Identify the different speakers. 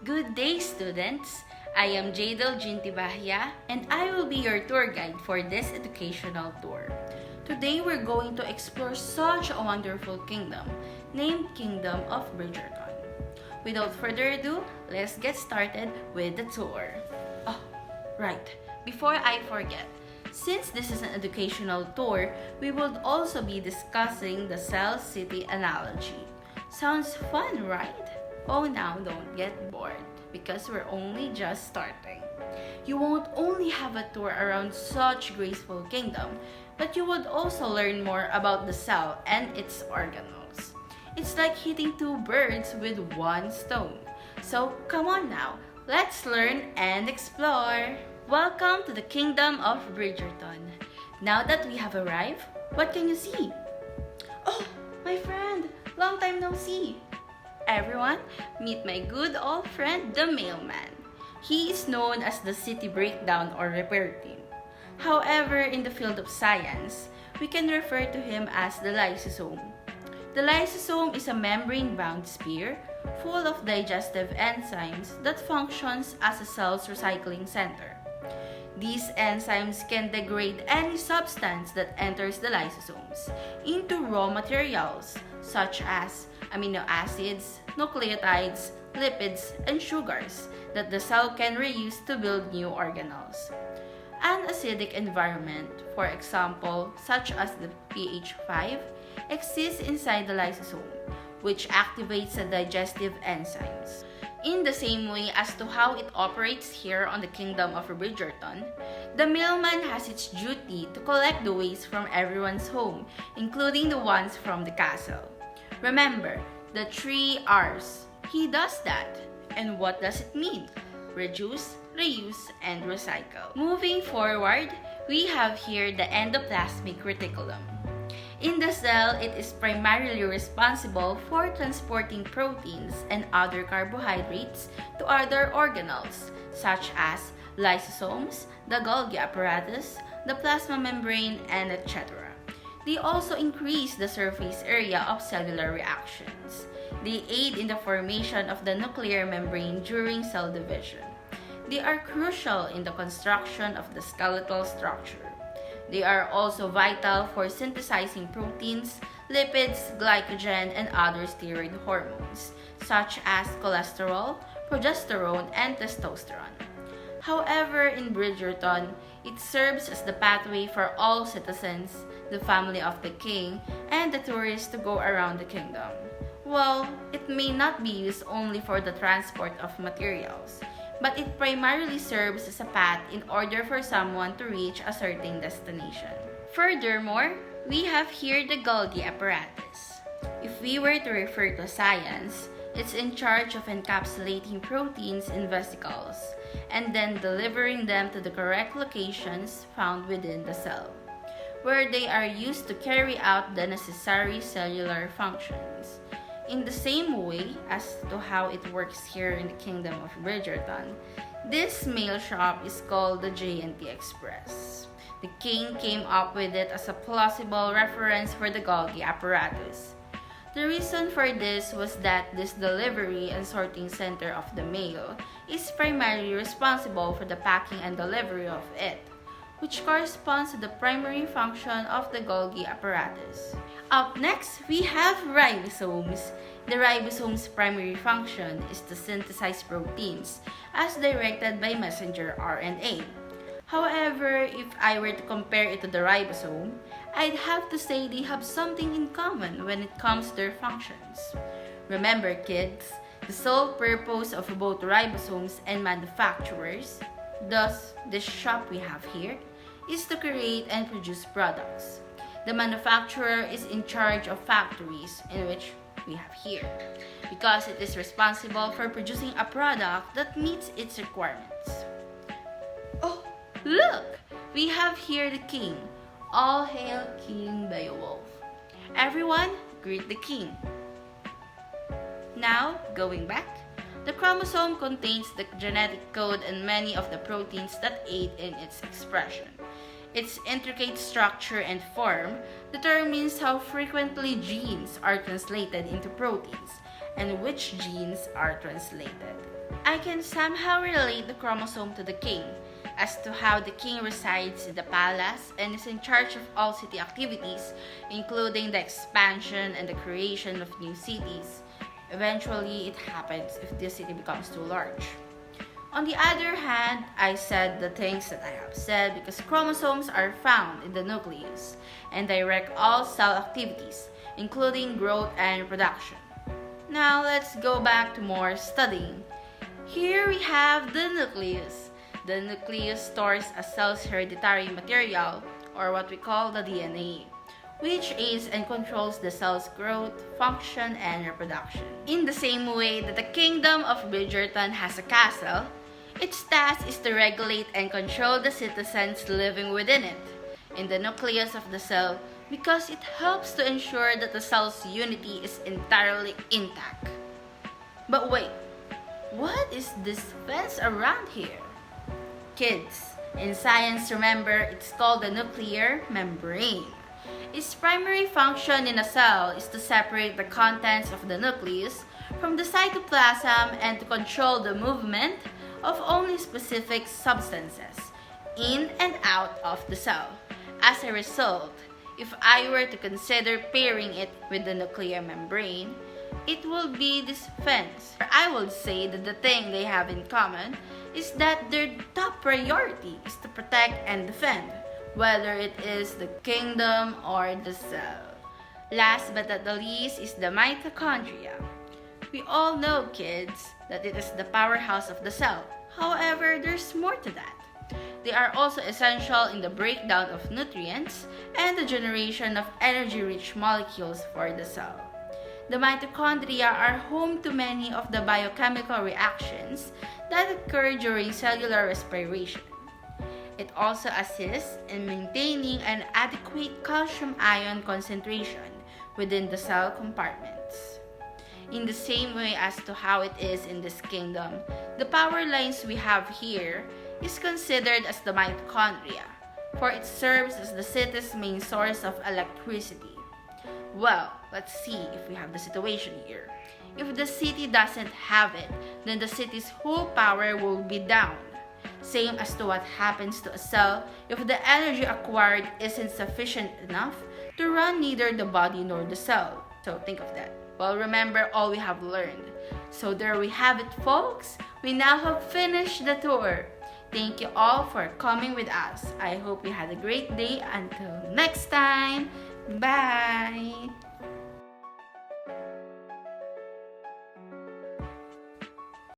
Speaker 1: Good day, students! I am Jaydel Tibajia, and I will be your tour guide for this educational tour. Today, we're going to explore such a wonderful kingdom named Kingdom of Bridgerton. Without further ado, let's get started with the tour. Oh, right. Before I forget, since this is an educational tour, we will also be discussing the cell city analogy. Sounds fun, right? Oh, now don't get bored because we're only just starting. You won't only have a tour around such graceful kingdom, but you would also learn more about the cell and its organelles. It's like hitting two birds with one stone. So come on now, let's learn and explore! Welcome to the Kingdom of Bridgerton. Now that we have arrived, what can you see? Oh, my friend! Long time no see! Everyone, meet my good old friend, the mailman. He is known as the city breakdown or repair team. However, in the field of science, we can refer to him as the lysosome. The lysosome is a membrane-bound sphere full of digestive enzymes that functions as a cell's recycling center. These enzymes can degrade any substance that enters the lysosomes into raw materials such as amino acids, nucleotides, lipids, and sugars that the cell can reuse to build new organelles. An acidic environment, for example, such as the pH 5, exists inside the lysosome, which activates the digestive enzymes. In the same way as to how it operates here on the Kingdom of Bridgerton, the mailman has its duty to collect the waste from everyone's home, including the ones from the castle. Remember, the 3 R's. He does that. And what does it mean? Reduce, reuse, and recycle. Moving forward, we have here the endoplasmic reticulum. In the cell, it is primarily responsible for transporting proteins and other carbohydrates to other organelles, such as lysosomes, the Golgi Apparatus, the plasma membrane, and etc. They also increase the surface area of cellular reactions. They aid in the formation of the nuclear membrane during cell division. They are crucial in the construction of the skeletal structure. They are also vital for synthesizing proteins, lipids, glycogen, and other steroid hormones, such as cholesterol, progesterone, and testosterone. However, in Bridgerton, it serves as the pathway for all citizens, the family of the king, and the tourists to go around the kingdom. Well, it may not be used only for the transport of materials, but it primarily serves as a path in order for someone to reach a certain destination. Furthermore, we have here the Golgi Apparatus. If we were to refer to science, it's in charge of encapsulating proteins in vesicles and then delivering them to the correct locations found within the cell, where they are used to carry out the necessary cellular functions. In the same way as to how it works here in the Kingdom of Bridgerton, this mail shop is called the J&T Express. The king came up with it as a plausible reference for the Golgi Apparatus. The reason for this was that this delivery and sorting center of the mail is primarily responsible for the packing and delivery of it, which corresponds to the primary function of the Golgi Apparatus. Up next, we have ribosomes. The ribosome's primary function is to synthesize proteins as directed by messenger RNA. However, if I were to compare it to the ribosome, I'd have to say they have something in common when it comes to their functions. Remember, kids, the sole purpose of both ribosomes and manufacturers, thus this shop we have here, is to create and produce products. The manufacturer is in charge of factories, in which we have here, because it is responsible for producing a product that meets its requirements. Oh, look! We have here the king. All hail King Beowulf. Everyone, greet the king. Now, going back, the chromosome contains the genetic code and many of the proteins that aid in its expression. Its intricate structure and form determines how frequently genes are translated into proteins and which genes are translated. I can somehow relate the chromosome to the king, as to how the king resides in the palace and is in charge of all city activities, including the expansion and the creation of new cities. Eventually, it happens if the city becomes too large. On the other hand, I said the things that I have said because chromosomes are found in the nucleus and direct all cell activities, including growth and reproduction. Now, let's go back to more studying. Here we have the nucleus. The nucleus stores a cell's hereditary material, or what we call the DNA, which aids and controls the cell's growth, function, and reproduction. In the same way that the kingdom of Bridgerton has a castle, its task is to regulate and control the citizens living within it, in the nucleus of the cell, because it helps to ensure that the cell's unity is entirely intact. But wait, what is this fence around here? Kids, in science, remember, it's called the nuclear membrane. Its primary function in a cell is to separate the contents of the nucleus from the cytoplasm and to control the movement of only specific substances in and out of the cell. As a result, if I were to consider pairing it with the nuclear membrane, it will be this fence. I would say that the thing they have in common is that their top priority is to protect and defend, whether it is the kingdom or the cell. Last but not the least is the mitochondria. We all know, kids, that it is the powerhouse of the cell. However, there's more to that. They are also essential in the breakdown of nutrients and the generation of energy-rich molecules for the cell. The mitochondria are home to many of the biochemical reactions that occur during cellular respiration. It also assists in maintaining an adequate calcium ion concentration within the cell compartments. In the same way as to how it is in this kingdom, the power lines we have here is considered as the mitochondria, for it serves as the city's main source of electricity. Well, let's see if we have the situation here. If the city doesn't have it, then the city's whole power will be down. Same as to what happens to a cell if the energy acquired isn't sufficient enough to run neither the body nor the cell. So think of that. Well, remember all we have learned. So there we have it, folks. We now have finished the tour. Thank you all for coming with us. I hope you had a great day. Until next time. Bye!